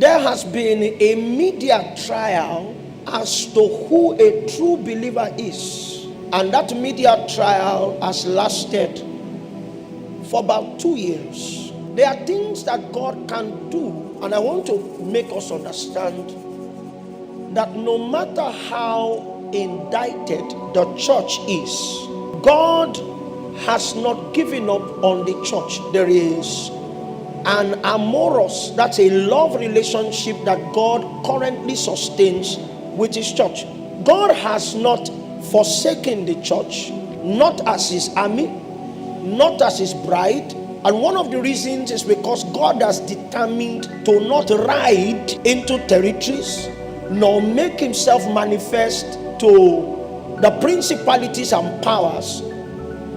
There has been a media trial as to who a true believer is. And that media trial has lasted for about 2 years. There are things that God can do, and I want to make us understand that no matter how indicted the church is, God has not given up on the church. There is an amorous, that's a love relationship that God currently sustains with his church. God has not forsaken the church, not as his army, not as his bride. And one of the reasons is because God has determined to not ride into territories nor make himself manifest to the principalities and powers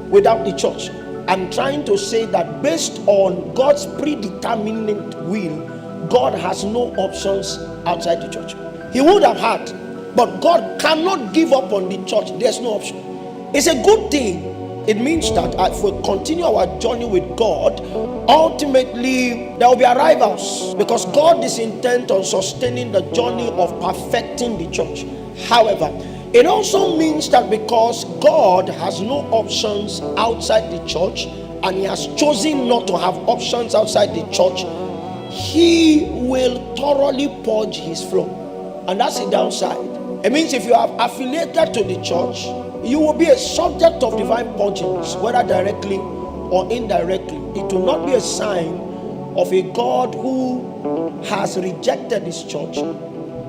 without the church. I'm trying to say that based on God's predetermined will, God has no options outside the church. He would have had, but God cannot give up on the church. There's no option. It's a good thing. It means that if we continue our journey with God, ultimately there will be arrivals, because God is intent on sustaining the journey of perfecting the church. However, it also means that because God has no options outside the church, and he has chosen not to have options outside the church, he will thoroughly purge his flow. And that's the downside. It means if you are affiliated to the church, you will be a subject of divine purgings, whether directly or indirectly. It will not be a sign of a God who has rejected his church.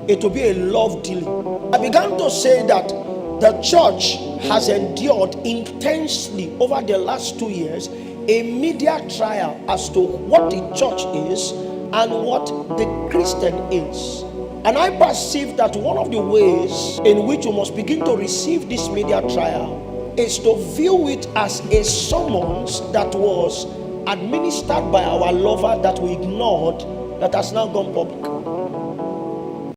It will be a love dealing. I began to say that the church has endured intensely over the last 2 years a media trial as to what the church is and what the Christian is. And I perceive that one of the ways in which you must begin to receive this media trial is to view it as a summons that was administered by our lover that we ignored, that has now gone public.